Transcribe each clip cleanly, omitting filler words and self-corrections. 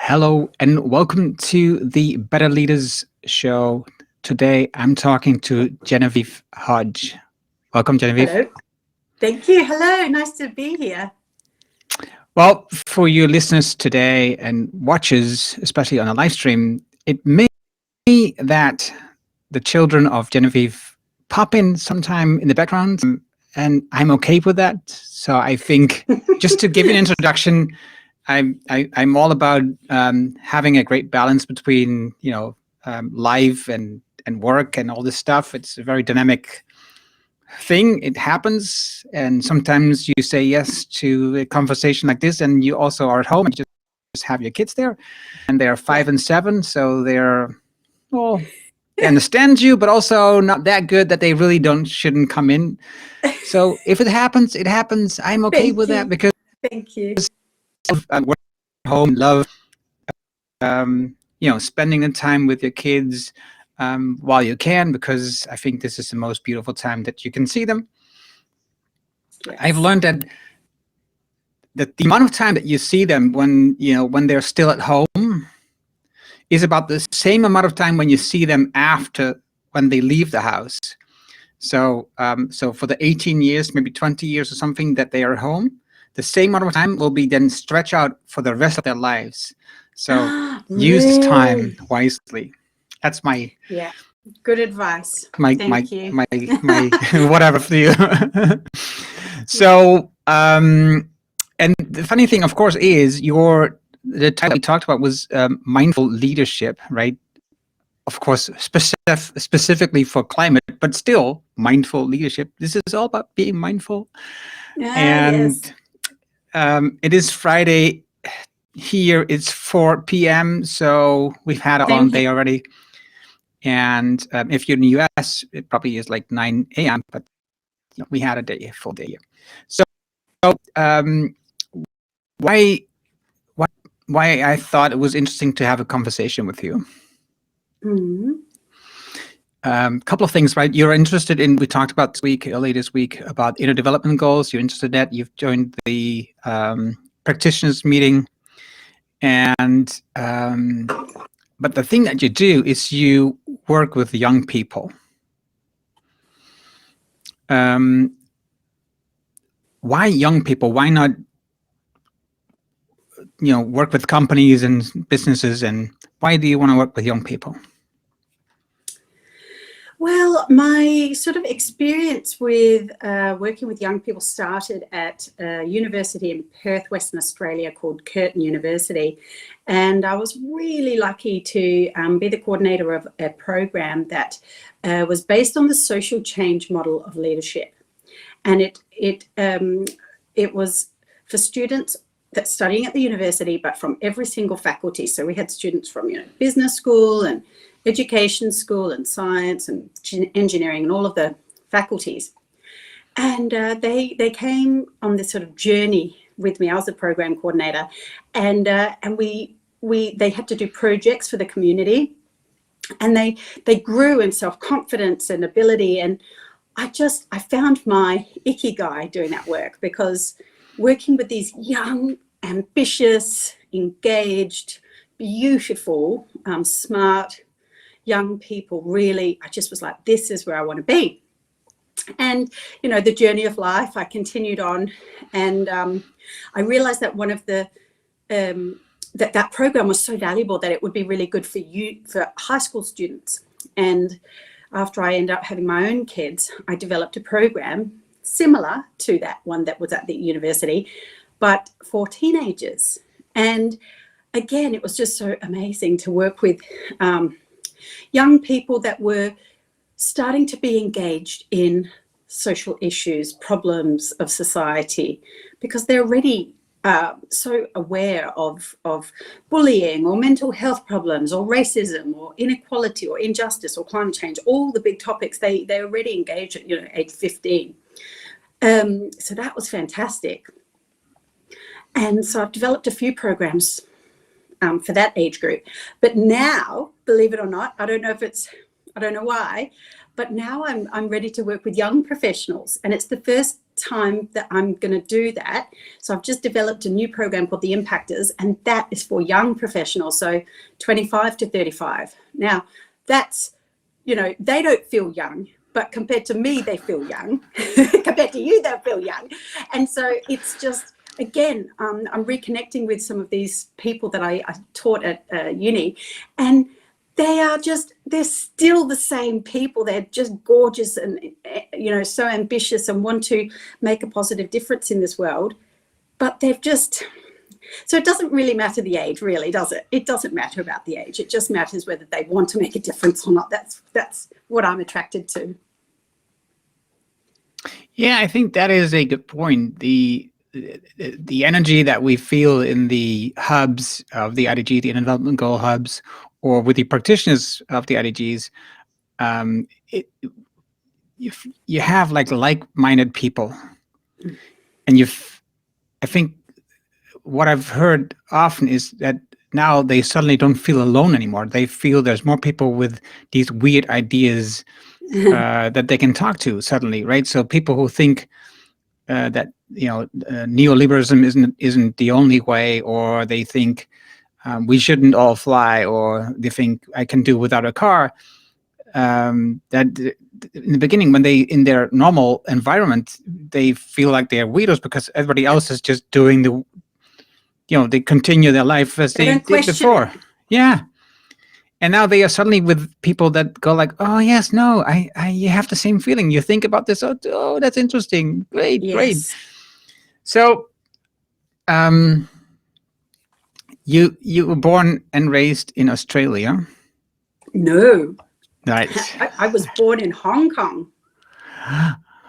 Hello and welcome to the Better Leaders Show. Today I'm talking to Genevieve Hodge. Welcome, Genevieve. Hello. Thank you. Hello. Nice to be here. Well, for you listeners today and watchers, especially on a live stream, it may be that the children of Genevieve pop in sometime in the background, and I'm okay with that. So I think just to give you an introduction, I'm all about having a great balance between life and work and all this stuff. It's a very dynamic thing. It happens, and sometimes you say yes to a conversation like this, and you also are at home and you just have your kids there, and they're 5 and 7, so they understand you, but also not that good that they really shouldn't come in. So if it happens, it happens. I'm okay with that because Thank you. Work at home, love spending the time with your kids while you can, because I think this is the most beautiful time that you can see them. Yes. I've learned that the amount of time that you see them when they're still at home is about the same amount of time when you see them after, when they leave the house. So for the 18 years, maybe 20 years or something that they are home, the same amount of time will be then stretched out for the rest of their lives. So use this time wisely. That's my good advice. my whatever for you. So and the funny thing, of course, is the title we talked about was mindful leadership, right? Of course, specifically for climate, but still mindful leadership. This is all about being mindful. And yes. It is Friday. Here it's 4 p.m. So we've had a long day already. And if you're in the US, it probably is like 9 a.m. But we had a full day here. So why I thought it was interesting to have a conversation with you. Couple of things, right? You're interested in, we talked about earlier this week, about inner development goals. You're interested in that. You've joined the practitioners meeting. And but the thing that you do is you work with young people. Why young people? Why not work with companies and businesses? And why do you want to work with young people? Well, my sort of experience with working with young people started at a university in Perth, Western Australia called Curtin University. And I was really lucky to be the coordinator of a program that was based on the social change model of leadership. And it was for students that's studying at the university, but from every single faculty. So we had students from business school and education school and science and engineering and all of the faculties. And they came on this sort of journey with me. I was the program coordinator, and they had to do projects for the community, and they grew in self-confidence and ability. And I found my Ikigai doing that work, because working with these young, ambitious, engaged, beautiful, smart young people, really, I just was like, this is where I want to be. And the journey of life, I continued on, and I realized that one of the that program was so valuable that it would be really good for high school students. And after I ended up having my own kids, I developed a program similar to that one that was at the university, but for teenagers. And again, it was just so amazing to work with young people that were starting to be engaged in social issues, problems of society, because they're already so aware of bullying or mental health problems or racism or inequality or injustice or climate change, all the big topics. They already engage at age 15. So that was fantastic. And so I've developed a few programs for that age group. But now, believe it or not, I don't know why, but now I'm ready to work with young professionals. And it's the first time that I'm going to do that. So I've just developed a new program called the Impactors, and that is for young professionals, so 25 to 35. Now, that's, you know, they don't feel young, but compared to me, they feel young. Compared to you, they'll feel young. And so it's just, again, I'm reconnecting with some of these people that I taught at uni, and they're still the same people. They're just gorgeous and, you know, so ambitious and want to make a positive difference in this world. But they've just, so it doesn't really matter the age, really, does it? It doesn't matter about the age. It just matters whether they want to make a difference or not. That's what I'm attracted to. Yeah, I think that is a good point. The energy that we feel in the hubs of the IDG, the development goal hubs, or with the practitioners of the IDGs, you have like-minded people, and I think what I've heard often is that now they suddenly don't feel alone anymore. They feel there's more people with these weird ideas that they can talk to suddenly, right? So people who think that, you know, neoliberalism isn't the only way, or they think we shouldn't all fly, or they think I can do without a car. That in the beginning, when they in their normal environment, they feel like they're weirdos because everybody else is just doing the, you know, they continue their life as they did before. Yeah. And now they are suddenly with people that go like, oh yes, no, you have the same feeling. You think about this. Oh, that's interesting. Great, Yes. great. So, you were born and raised in Australia? No. Right. I was born in Hong Kong.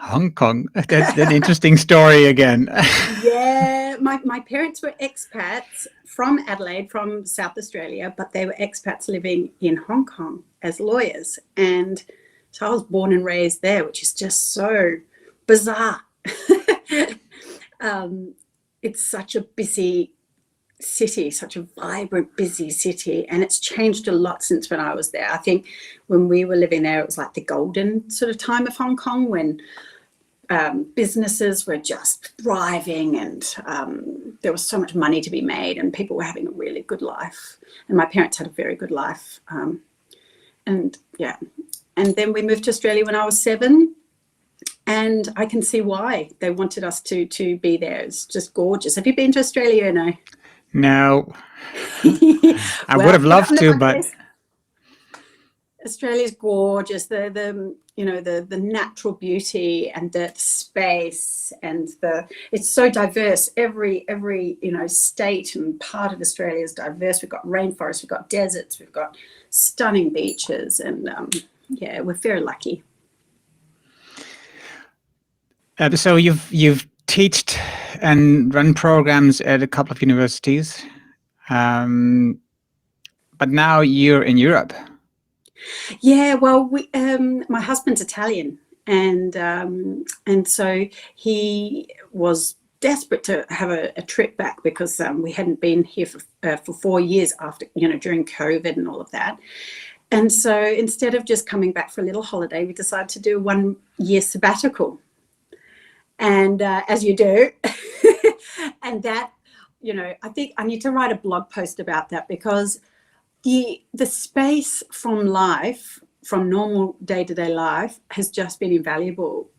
Hong Kong. That's an interesting story again. Yeah, my parents were expats from Adelaide, from South Australia, but they were expats living in Hong Kong as lawyers. And so I was born and raised there, which is just so bizarre. It's such a busy city, such a vibrant, busy city, and it's changed a lot since when I was there. I think when we were living there, it was like the golden sort of time of Hong Kong, when businesses were just thriving, and there was so much money to be made, and people were having a really good life. And my parents had a very good life. And yeah, and then we moved to Australia when I was 7. And I can see why they wanted us to be there. It's just gorgeous. Have you been to Australia? No. No. I would have loved to, but Australia's gorgeous. The you know, the natural beauty and the space, and it's so diverse. Every you know, state and part of Australia is diverse. We've got rainforests, we've got deserts, we've got stunning beaches, and yeah, we're very lucky. So you've taught and run programs at a couple of universities, but now you're in Europe. Yeah, well, my husband's Italian, and so he was desperate to have a trip back, because we hadn't been here for 4 years after, you know, during COVID and all of that. And so instead of just coming back for a little holiday, we decided to do a 1-year sabbatical. And as you do, and that, you know, I think I need to write a blog post about that, because the space from life, from normal day-to-day life, has just been invaluable.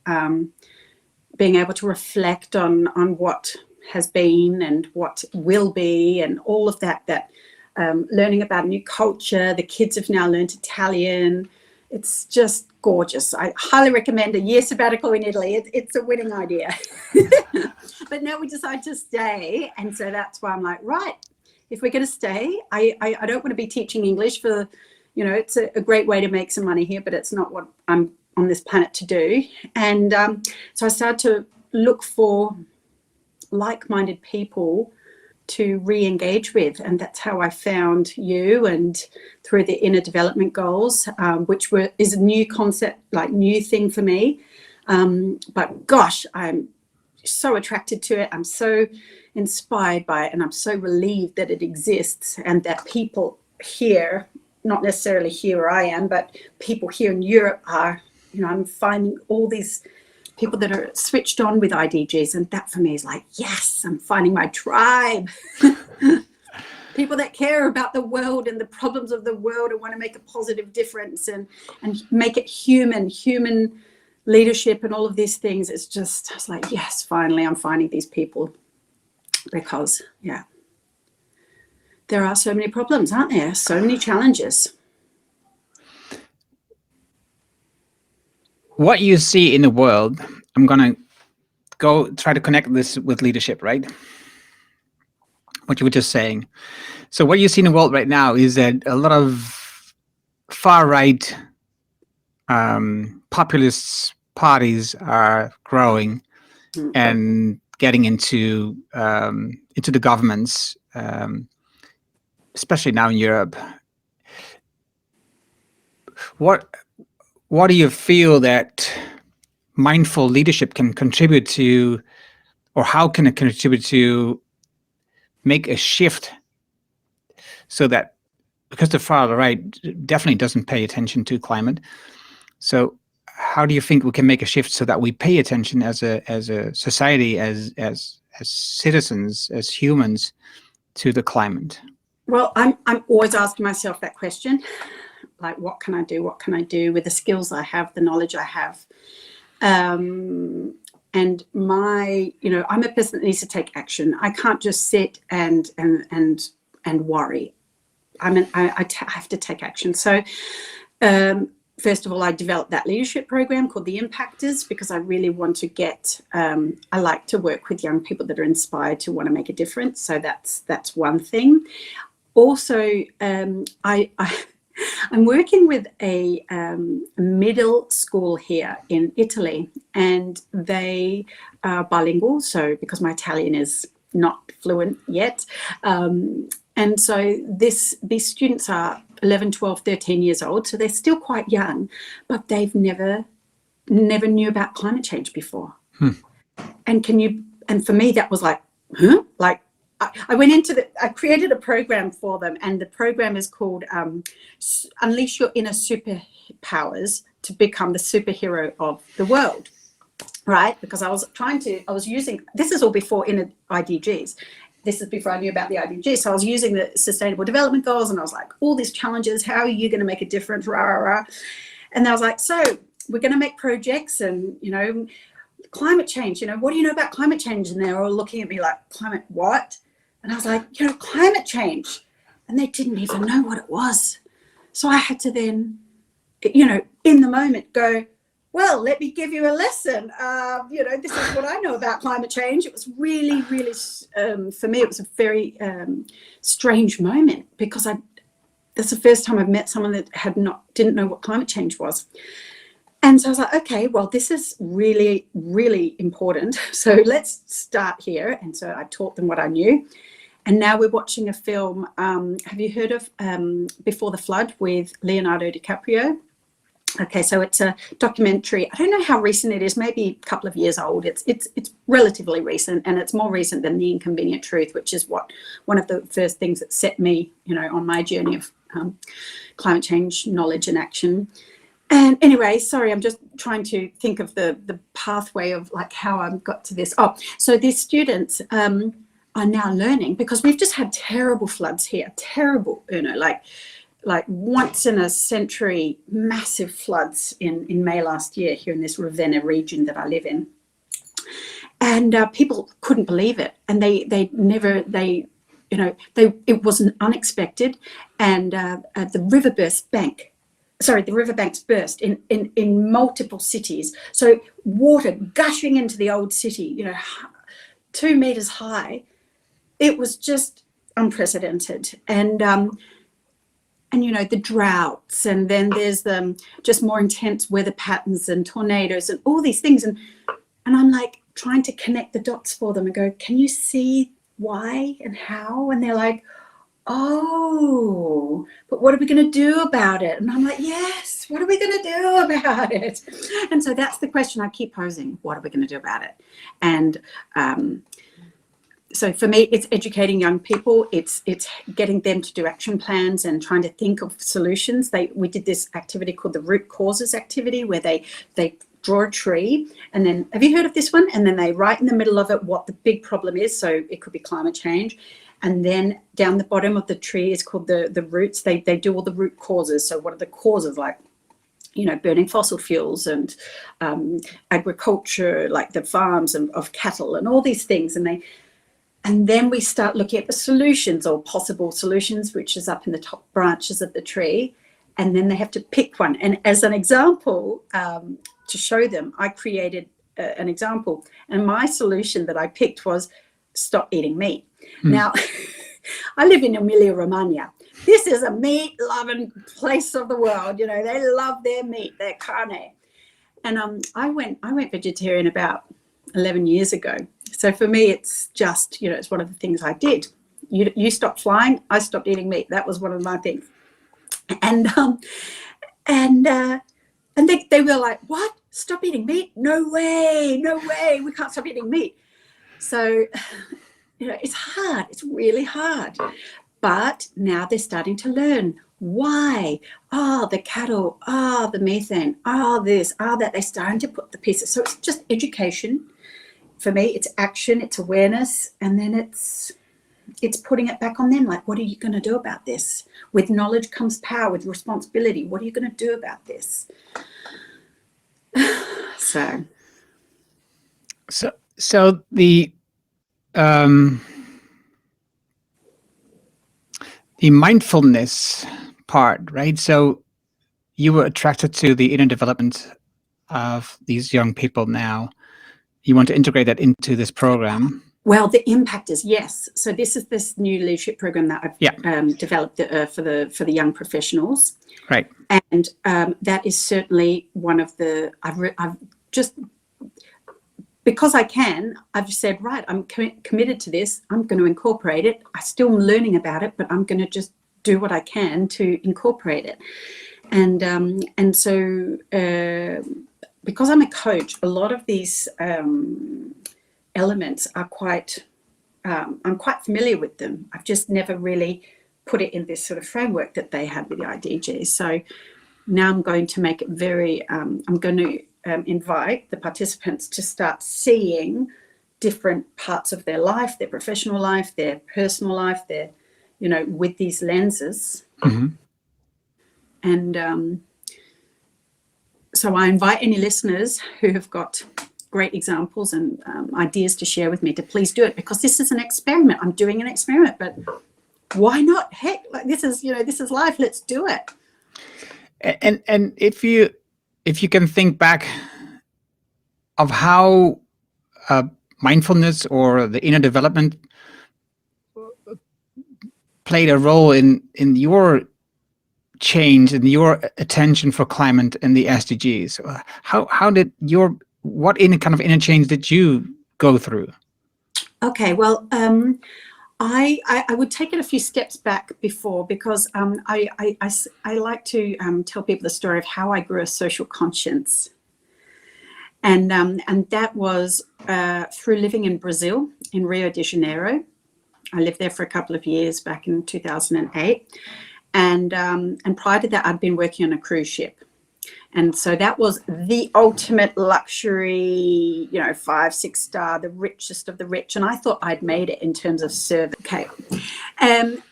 Being able to reflect on what has been and what will be, and all of that, learning about a new culture. The kids have now learned Italian. It's just gorgeous. I highly recommend a year sabbatical in Italy. It's a winning idea. But now we decide to stay, and so that's why I'm like, right, if we're going to stay, I don't want to be teaching English for, you know, it's a great way to make some money here, but it's not what I'm on this planet to do. And so I started to look for like-minded people to re-engage with, and that's how I found you, and through the inner development goals, which is a new concept, like new thing for me. But gosh, I'm so attracted to it. I'm so inspired by it, and I'm so relieved that it exists, and that people here, not necessarily here where I am, but people here in Europe are, you know, I'm finding all these people that are switched on with IDGs, and that for me is like, yes, I'm finding my tribe. People that care about the world and the problems of the world and want to make a positive difference and make it human leadership and all of these things. It's like, yes, finally I'm finding these people, because yeah, there are so many problems, aren't there? So many challenges. What you see in the world, I'm going to go try to connect this with leadership, right? What you were just saying. So what you see in the world right now is that a lot of far-right populist parties are growing and getting into the governments, especially now in Europe. What do you feel that mindful leadership can contribute to, or how can it contribute to make a shift, so that, because the far right definitely doesn't pay attention to climate, so how do you think we can make a shift so that we pay attention as a society, as citizens, as humans, to the climate? Well, I'm always asking myself that question, like, what can I do? What can I do with the skills I have, the knowledge I have? And I'm a person that needs to take action. I can't just sit and worry. I have to take action. So first of all, I developed that leadership program called the Impactors, because I really want to get, I like to work with young people that are inspired to want to make a difference. So that's one thing. Also, I'm working with a middle school here in Italy, and they are bilingual. So because my Italian is not fluent yet. And so these students are 11, 12, 13 years old. So they're still quite young, but they've never knew about climate change before. And for me, that was like, huh? Like, I went into I created a program for them, and the program is called Unleash Your Inner Superpowers to Become the Superhero of the World, right? Because I was using, this is all before inner IDGs. This is before I knew about the IDG. So I was using the Sustainable Development Goals, and I was like, all these challenges, how are you going to make a difference? Rah, rah, rah. And I was like, so we're going to make projects, and, climate change, what do you know about climate change? And they're all looking at me like, climate what? And I was like, climate change. And they didn't even know what it was. So I had to then, in the moment go, well, let me give you a lesson. This is what I know about climate change. It was really, really, for me, it was a very strange moment, because that's the first time I've met someone that didn't know what climate change was. And so I was like, okay, well, this is really, really important. So let's start here. And so I taught them what I knew. And now we're watching a film. Have you heard of Before the Flood with Leonardo DiCaprio? Okay, so it's a documentary. I don't know how recent it is, maybe a couple of years old. It's relatively recent, and it's more recent than The Inconvenient Truth, which is one of the first things that set me, on my journey of climate change knowledge and action. And anyway, sorry, I'm just trying to think of the pathway of like how I got to this. Oh, so these students are now learning, because we've just had terrible floods here, terrible, like once in a century massive floods in May last year here in this Ravenna region that I live in. And people couldn't believe it. And it wasn't unexpected. And the riverbanks burst in multiple cities. So water gushing into the old city, 2 meters high. It was just unprecedented. And the droughts, and then there's the just more intense weather patterns and tornadoes and all these things. And I'm like trying to connect the dots for them and go, can you see why and how? And they're like, oh, but what are we going to do about it? And I'm like, yes, what are we going to do about it? And so that's the question I keep posing. What are we going to do about it? And so for me, it's educating young people. It's getting them to do action plans and trying to think of solutions. We did this activity called the root causes activity, where they draw a tree, and then, have you heard of this one? And then they write in the middle of it what the big problem is. So it could be climate change. And then down the bottom of the tree is called the roots. They do all the root causes. So what are the causes? Like, you know, burning fossil fuels and agriculture, like the farms of cattle and all these things. And then we start looking at the solutions or possible solutions, which is up in the top branches of the tree. And then they have to pick one. And as an example, to show them, I created an example. And my solution that I picked was stop eating meat. Now, I live in Emilia-Romagna. This is a meat-loving place of the world. You know, they love their meat, their carne. And I went vegetarian about 11 years ago. So for me, it's just, you know, it's one of the things I did. You stopped flying, I stopped eating meat. That was one of my things. And they were like, what? Stop eating meat? No way, we can't stop eating meat. So, you know, it's hard. It's really hard. But now they're starting to learn why. Oh, the cattle, oh, the methane, oh, this, oh, that. They're starting to put the pieces. So it's just education. For me, it's action, it's awareness, and then it's putting it back on them. Like, what are you going to do about this? With knowledge comes power, with responsibility. What are you going to do about this? So the mindfulness part, right? So you were attracted to the inner development of these young people now. You want to integrate that into this program. Well, the impact is yes. So this is this new leadership program that I've developed for the young professionals. Right. And that is certainly one of the, I've just, because I can, I've said, right, I'm committed to this. I'm going to incorporate it. I still am learning about it, but I'm going to just do what I can to incorporate it. And so because I'm a coach, a lot of these elements are I'm quite familiar with them. I've just never really put it in this sort of framework that they had with the IDG. So now I'm going to make it very, I'm going to invite the participants to start seeing different parts of their life, their professional life, their personal life, their, you know, with these lenses. Mm-hmm. And so I invite any listeners who have got great examples and ideas to share with me to please do it, because this is an experiment. I'm doing an experiment, but why not? Heck, like this is life. Let's do it. And if you can think back of how mindfulness or the inner development played a role in your change, in your attention for climate and the SDGs, how did what kind of inner change did you go through? Okay, well, I would take it a few steps back before, because I like to tell people the story of how I grew a social conscience, and that was through living in Brazil, in Rio de Janeiro. I lived there for a couple of years back in 2008, and prior to that, I'd been working on a cruise ship. And so that was the ultimate luxury, you know, 5-6 star, the richest of the rich. And I thought I'd made it in terms of service. Okay.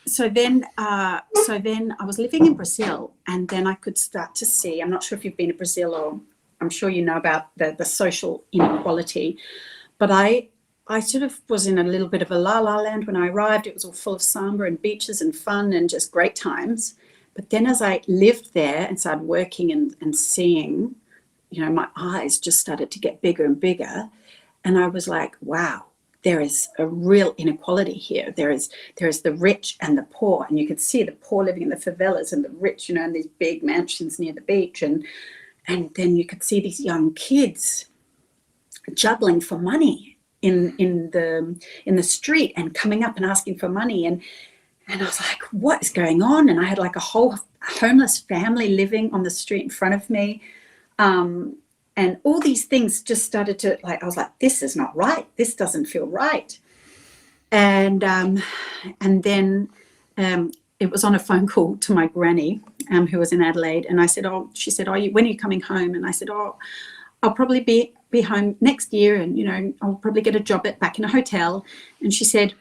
So then I was living in Brazil, and then I could start to see, I'm not sure if you've been to Brazil, or I'm sure you know about the social inequality, but I sort of was in a little bit of a la-la land when I arrived. It was all full of samba and beaches and fun and just great times. But then as I lived there and started working and seeing, you know, my eyes just started to get bigger and bigger. And I was like, wow, there is a real inequality here. There is the rich and the poor. And you could see the poor living in the favelas and the rich, you know, in these big mansions near the beach. And then you could see these young kids juggling for money in the street and coming up and asking for money. And I was like, what is going on? And I had like a whole homeless family living on the street in front of me. And all these things just started to, like, I was like, this is not right. This doesn't feel right. And then it was on a phone call to my granny, who was in Adelaide. And I said, she said, when are you coming home? And I said, I'll probably be home next year, and I'll probably get a job back in a hotel. And she said,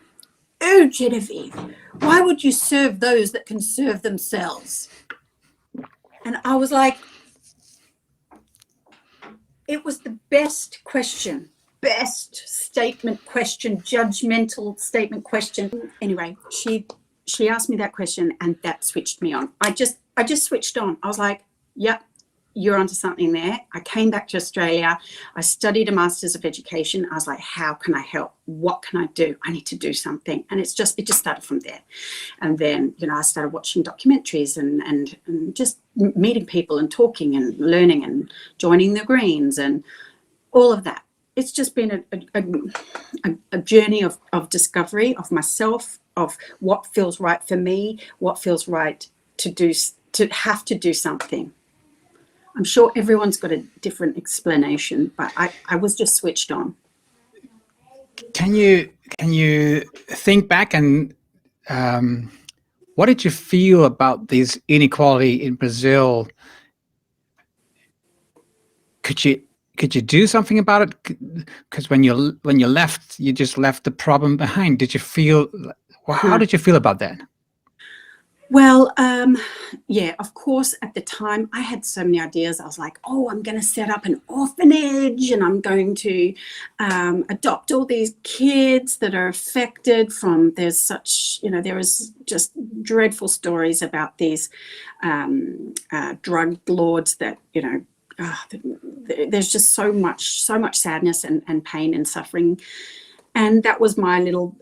"Oh, Genevieve, why would you serve those that can serve themselves?" And I was like, it was the best question, best statement question, judgmental statement question. Anyway, she asked me that question, and that switched me on. I just switched on. I was like, yep, you're onto something there. I came back to Australia. I studied a Master's of Education. I was like, how can I help? What can I do? I need to do something. And it just started from there. And then, I started watching documentaries and just meeting people and talking and learning and joining the Greens and all of that. It's just been a journey of discovery of myself, of what feels right for me, what feels right to have to do something. I'm sure everyone's got a different explanation, but I was just switched on. Can you think back and what did you feel about this inequality in Brazil? Could you do something about it? Because when you left, you just left the problem behind. Did you feel? How did you feel about that? Well, yeah, of course, at the time I had so many ideas. I was like, oh, I'm going to set up an orphanage, and I'm going to adopt all these kids that are affected from, there is just dreadful stories about these drug lords that, there's just so much sadness and pain and suffering. And that was my little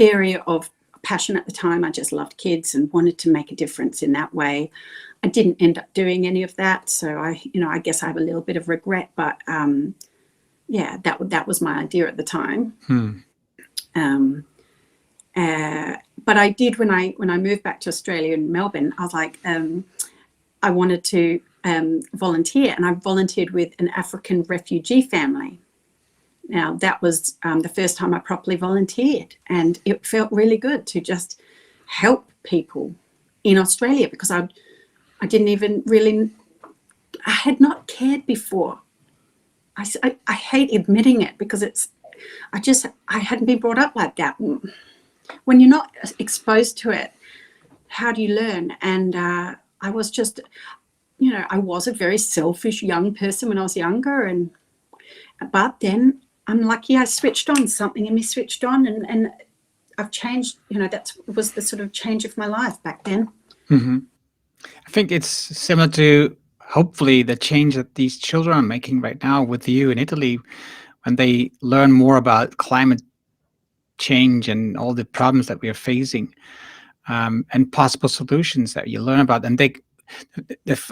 area of passion at the time. I just loved kids and wanted to make a difference in that way. I didn't end up doing any of that, so I guess I have a little bit of regret, but yeah, that was my idea at the time. But I did, when I moved back to Australia in Melbourne, I was like, I wanted to volunteer, and I volunteered with an African refugee family. Now, that was the first time I properly volunteered, and it felt really good to just help people in Australia, because I didn't even really, I had not cared before. I hate admitting it, because I hadn't been brought up like that. When you're not exposed to it, how do you learn? And I was just, I was a very selfish young person when I was younger, but then I'm lucky I switched on. Something in me switched on, and I've changed. That was the sort of change of my life back then. Mm-hmm. I think it's similar to, hopefully, the change that these children are making right now with you in Italy, when they learn more about climate change and all the problems that we are facing, and possible solutions that you learn about. And there's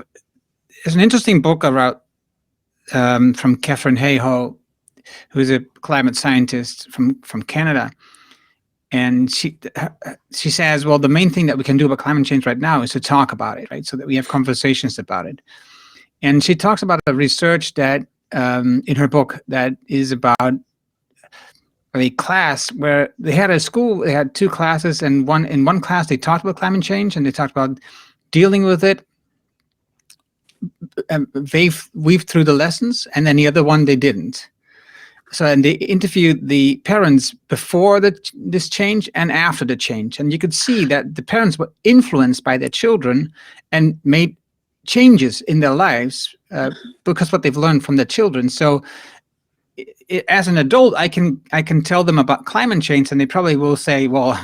an interesting book about from Catherine Hayhoe, who's a climate scientist from Canada, and she says, well, the main thing that we can do about climate change right now is to talk about it, right? So that we have conversations about it. And she talks about the research that in her book that is about a class where they had a school. They had two classes, and in one class they talked about climate change, and they talked about dealing with it. They weaved through the lessons, and then the other one they didn't. So, and they interviewed the parents before this change and after the change, and you could see that the parents were influenced by their children and made changes in their lives because what they've learned from their children. So, as an adult, I can tell them about climate change, and they probably will say, "Well,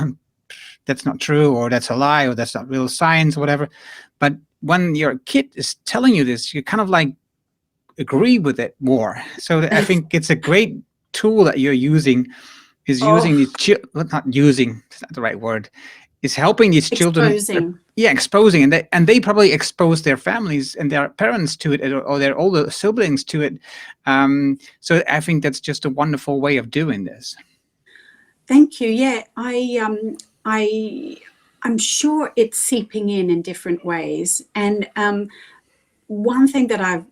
that's not true," or "That's a lie," or "That's not real science," or whatever. But when your kid is telling you this, you kind of like agree with it more. So I think it's a great tool that you're using. Is using not using, it's not the right word. Is helping these children. Exposing, and they probably expose their families and their parents to it, or their older siblings to it. So I think that's just a wonderful way of doing this. Thank you. Yeah, I'm sure it's seeping in different ways. And one thing that I've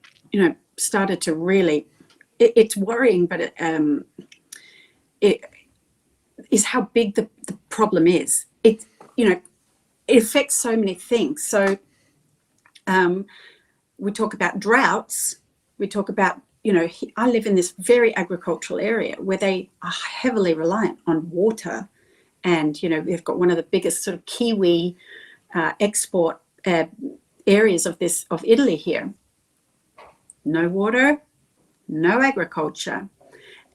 started to really, it's worrying, but it is how big the problem is. It affects so many things. So we talk about droughts. We talk about, you know, I live in this very agricultural area where they are heavily reliant on water. And, you know, we've got one of the biggest sort of kiwi export areas of Italy here. No water, no agriculture.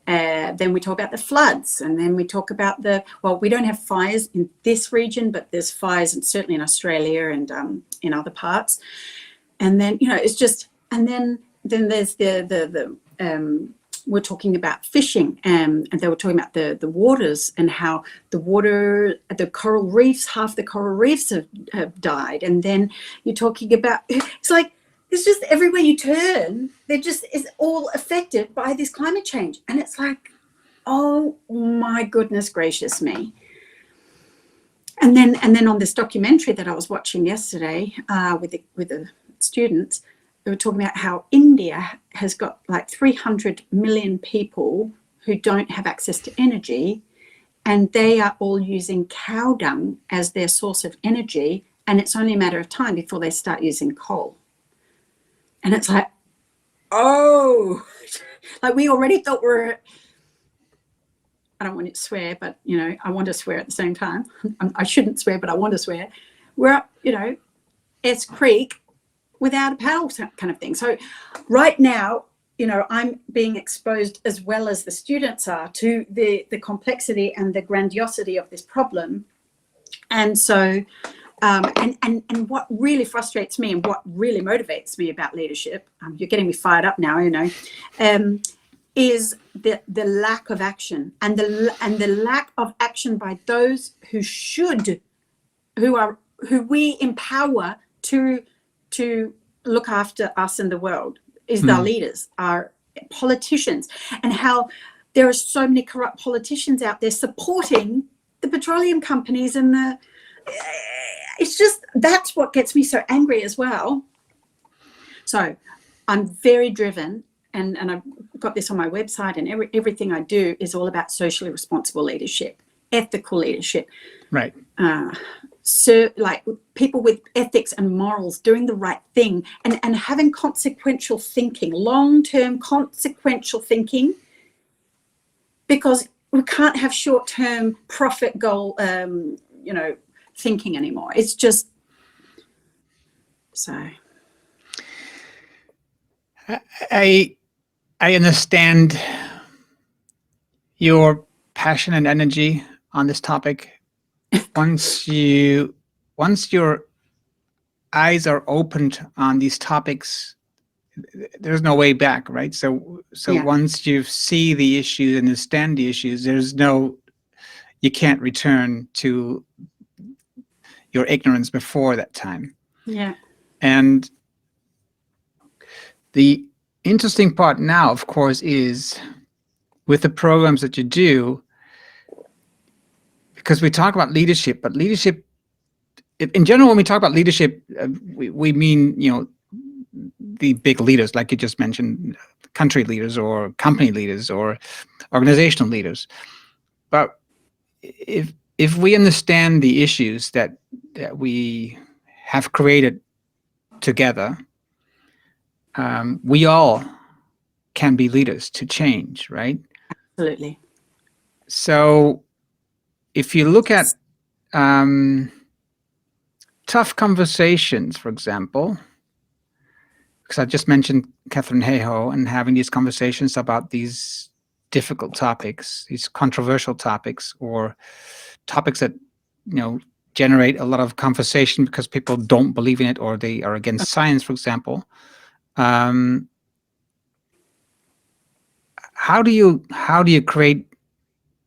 Then we talk about the floods, and then we talk about well, we don't have fires in this region, but there's fires, and certainly in Australia and in other parts. And then, you know, it's just, and then there's we're talking about fishing, and they were talking about the waters and how the coral reefs, half the coral reefs have died. And then you're talking about, it's like, it's just everywhere you turn, there just is all affected by this climate change. And it's like, oh my goodness gracious me. And then on this documentary that I was watching yesterday with the students, they were talking about how India has got like 300 million people who don't have access to energy, and they are all using cow dung as their source of energy, and it's only a matter of time before they start using coal. And it's like, oh, like we already thought I don't want to swear, but, you know, I want to swear at the same time. I shouldn't swear, but I want to swear. We're, you know, S Creek without a paddle kind of thing. So right now, you know, I'm being exposed, as well as the students are, to the complexity and the grandiosity of this problem. And so, and what really frustrates me and what really motivates me about leadership, you're getting me fired up now, you know, is the lack of action, and the lack of action by those who we empower to look after us and the world, is our leaders, our politicians, and how there are so many corrupt politicians out there supporting the petroleum companies, and it's just, that's what gets me so angry as well. So I'm very driven, and I've got this on my website, and everything I do is all about socially responsible leadership, ethical leadership. Right. So like people with ethics and morals, doing the right thing, and having consequential thinking, long-term consequential thinking, because we can't have short-term profit goal, you know, thinking anymore. It's just so. I understand your passion and energy on this topic. Once your eyes are opened on these topics, there's no way back, right? So yeah. Once you see the issues and understand the issues, you can't return to your ignorance before that time. Yeah. And the interesting part now, of course, is with the programs that you do, because we talk about leadership, but leadership, in general, when we talk about leadership, we mean, you know, the big leaders, like you just mentioned, country leaders or company leaders or organizational leaders. But if we understand the issues that we have created together, we all can be leaders to change, right? Absolutely. So if you look at tough conversations, for example, because I just mentioned Katharine Hayhoe and having these conversations about these difficult topics, these controversial topics, or topics that, you know, generate a lot of conversation because people don't believe in it, or they are against science, for example. How do you create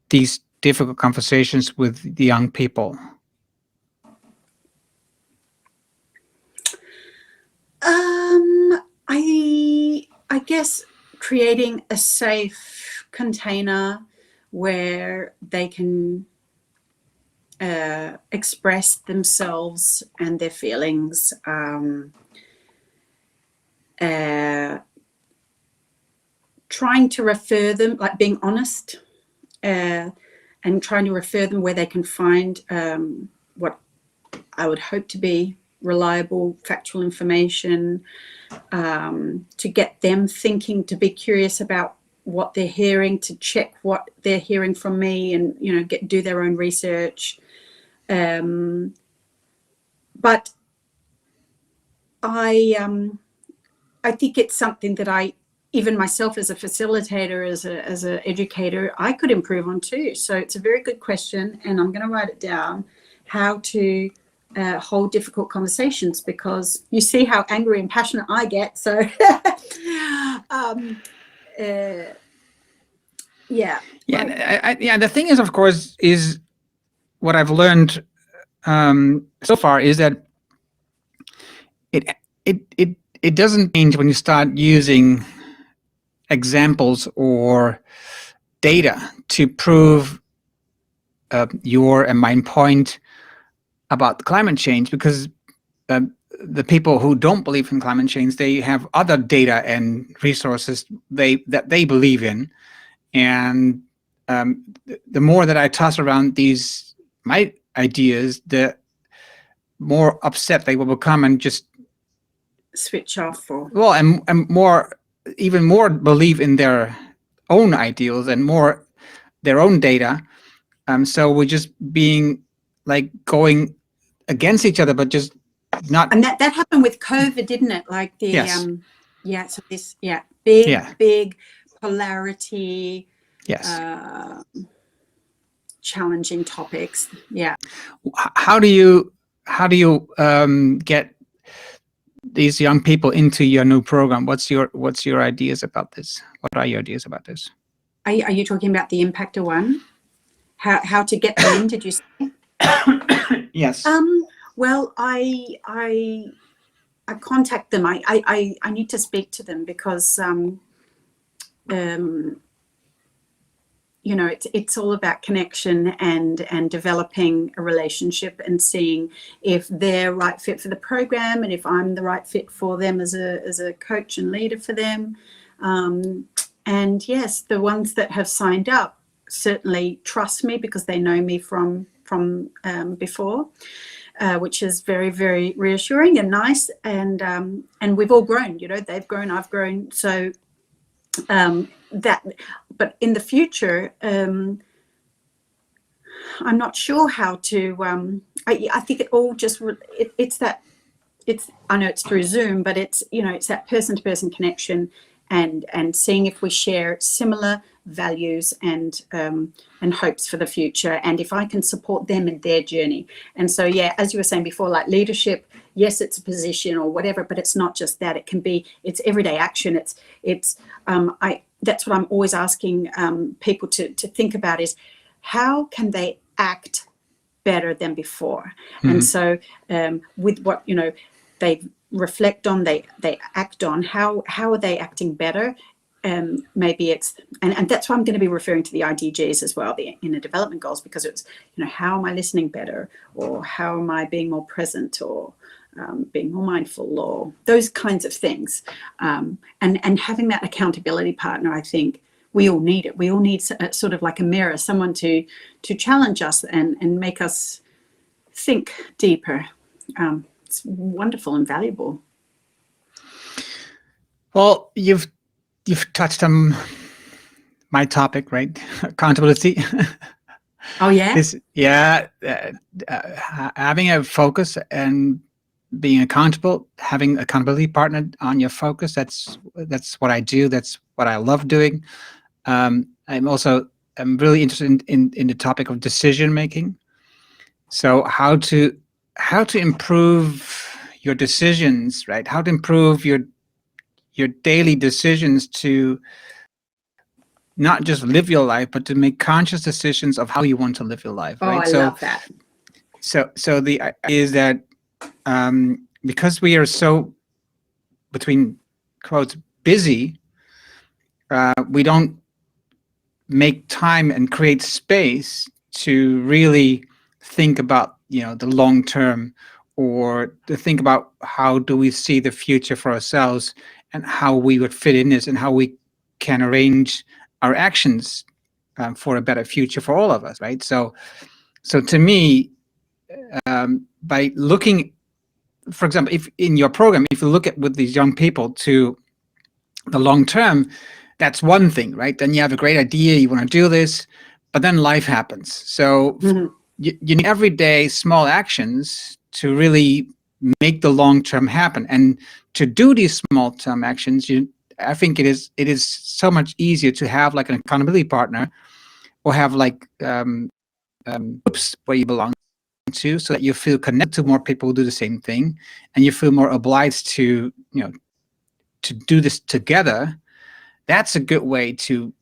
these difficult conversations with the young people? I guess creating a safe container where they can express themselves and their feelings, trying to refer them, like being honest, and trying to refer them where they can find what I would hope to be reliable, factual information, to get them thinking, to be curious about what they're hearing, to check what they're hearing from me, and do their own research. But I think it's something that even myself as a facilitator, as an educator, I could improve on too. So it's a very good question, and I'm going to write it down, how to hold difficult conversations, because you see how angry and passionate I get. So yeah. The thing is, of course, is what I've learned so far is that it doesn't change when you start using examples or data to prove your and my point about climate change, because the people who don't believe in climate change, they have other data and resources that they believe in. And the more that I toss around my ideas, the more upset they will become and just switch off. And even more believe in their own ideals and more their own data. So we're just being like going against each other, but just not. And that happened with COVID, didn't it? Like the yes. So this big polarity. Yes. Challenging topics. Yeah. How do you get these young people into your new program? What's your ideas about this? What are your ideas about this? Are you talking about the impactor one? How to get them in? Did you say? Yes. Well, I contact them. I need to speak to them, because it's all about connection and developing a relationship and seeing if they're right fit for the program, and if I'm the right fit for them as a coach and leader for them. And yes, the ones that have signed up certainly trust me because they know me from before, which is very, very reassuring and nice. And we've all grown. They've grown, I've grown. So but in the future, I'm not sure how to. I think it all just I know it's through Zoom, but it's that person-to-person connection and seeing if we share similar values and hopes for the future, and if I can support them in their journey. And so, yeah, as you were saying before, like leadership, yes, it's a position or whatever, but it's not just that. It's everyday action. That's what I'm always asking people to think about, is how can they act better than before? Mm-hmm. And so with what they reflect on, they act on, how are they acting better? Maybe it's and that's why I'm going to be referring to the IDGs as well, the inner development goals, because it's how am I listening better, or how am I being more present, or being more mindful, or those kinds of things, and having that accountability partner. I think we all need it. We all need sort of like a mirror, someone to challenge us and make us think deeper. It's wonderful and valuable. Well, you've touched on my topic, right? Accountability. Oh yeah. Having a focus and being accountable, having accountability partner on your focus. That's what I do. That's what I love doing. I'm really interested in the topic of decision making. So how to improve your decisions, right? How to improve your daily decisions to not just live your life, but to make conscious decisions of how you want to live your life. Right? I love that. So the idea is that because we are so, between quotes, busy, we don't make time and create space to really think about the long term, or to think about how do we see the future for ourselves and how we would fit in this and how we can arrange our actions for a better future for all of us, right? So to me, by looking for example, if in your program, if you look at with these young people to the long term, that's one thing, right? Then you have a great idea, you want to do this, but then life happens. So you need everyday small actions to really make the long term happen. And to do these small term actions, I think it is so much easier to have like an accountability partner, or have like groups where you belong to, so that you feel connected to more people who do the same thing, and you feel more obliged to to do this together. That's a good way to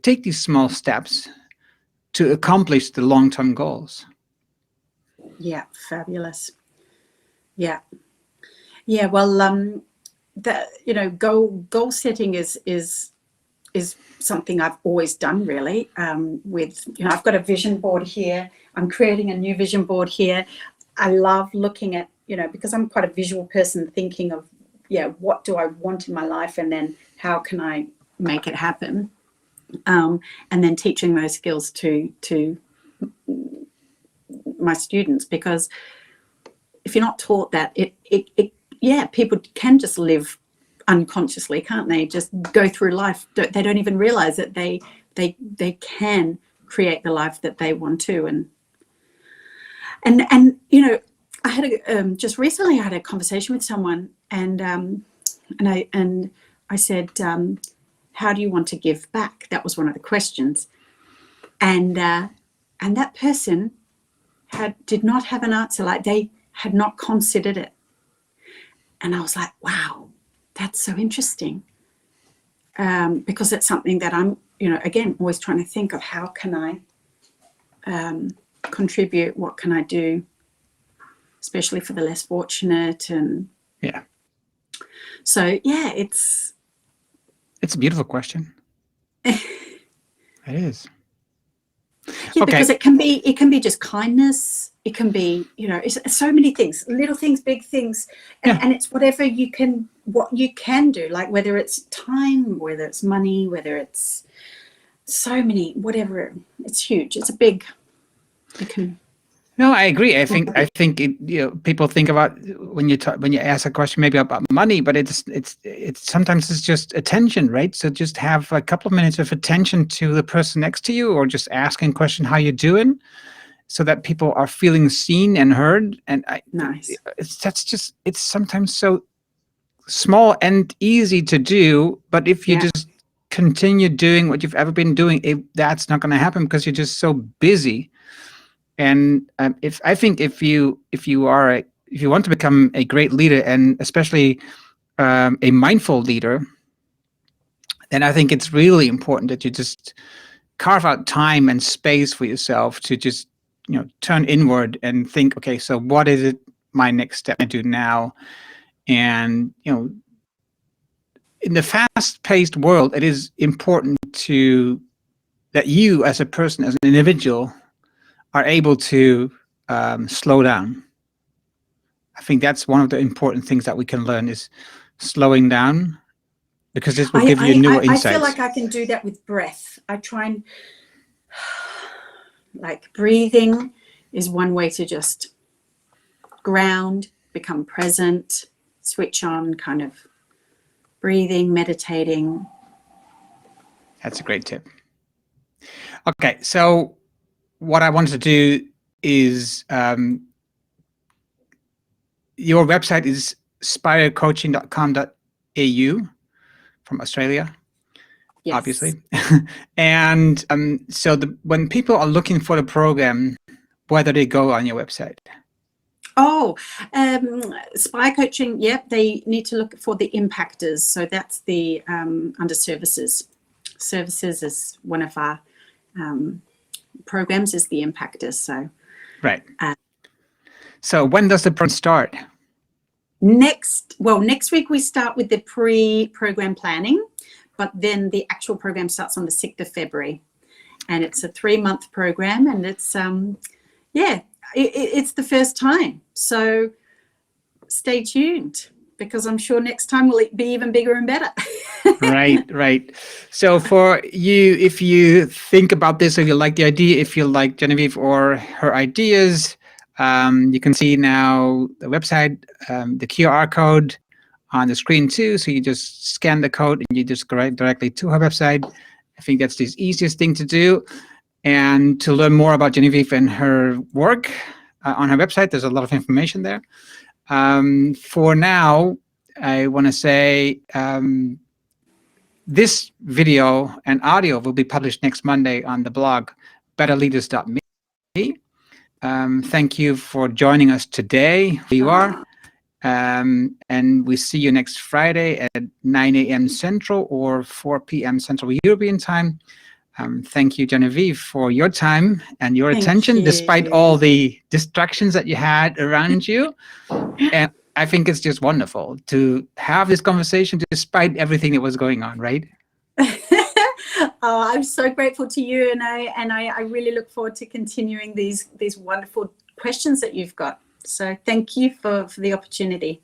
take these small steps to accomplish the long-term goals. Yeah, fabulous. Yeah. Well, goal setting is something I've always done, really. With I've got a vision board here. I'm creating a new vision board here. I love looking at because I'm quite a visual person, thinking of what do I want in my life, and then how can I make it happen, and then teaching those skills to my students, because if you're not taught that, people can just live unconsciously, can't they? Just go through life. They don't even realize that they can create the life that they want to. And I had just recently I had a conversation with someone, and I said, how do you want to give back? That was one of the questions, and that person did not have an answer. Like, they had not considered it. And I was like, wow, that's so interesting, because it's something that I'm again always trying to think of, how can I contribute, what can I do, especially for the less fortunate. And so it's a beautiful question. It is. Yeah, okay. Because it can be just kindness. It can be, it's so many things, little things, big things, and it's what you can do, like whether it's time, whether it's money, whether it's so many, whatever. It's huge. It's a big. No, I agree. I think people think about when you ask a question maybe about money, but it's sometimes it's just attention, right? So just have a couple of minutes of attention to the person next to you, or just asking a question, how you doing, so that people are feeling seen and heard. And nice. It's sometimes so small and easy to do, but if you just continue doing what you've ever been doing, that's not going to happen, because you're just so busy. And if you want to become a great leader, and especially a mindful leader, then I think it's really important that you just carve out time and space for yourself to just turn inward and think, okay, so what is it my next step I do now? And in the fast-paced world, it is important that you as a person, as an individual, are able to slow down. I think that's one of the important things that we can learn, is slowing down, because this will give you newer insights. I feel like I can do that with breath. I try and, like, breathing is one way to just ground, become present, switch on, kind of breathing, meditating. That's a great tip. Okay, so what I wanted to do is, your website is spirecoaching.com.au from Australia, yes. Obviously. And so when people are looking for the program, where do they go on your website? Oh, Spire Coaching, they need to look for the impactors. So that's the under services. Services is one of our programs, is the impactors. So right. So when does the program start? Next week we start with the pre-program planning, but then the actual program starts on the 6th of February, and it's a 3-month program, and it's it's the first time. So stay tuned, because I'm sure next time will be even bigger and better. Right. So for you, if you think about this, if you like the idea, if you like Genevieve or her ideas, You can see now the website, the QR code on the screen too. So you just scan the code and you just go right directly to her website. I think that's the easiest thing to do. And to learn more about Genevieve and her work on her website, there's a lot of information there. For now, I want to say this video and audio will be published next Monday on the blog, betterleaders.me. Thank you for joining us today, who you are. And we see you next Friday at 9 a.m. Central or 4 p.m. Central European time. Thank you, Genevieve, for your time and your attention, despite all the distractions that you had around you. And I think it's just wonderful to have this conversation despite everything that was going on, right? Oh, I'm so grateful to you, and I really look forward to continuing these wonderful questions that you've got. So thank you for the opportunity.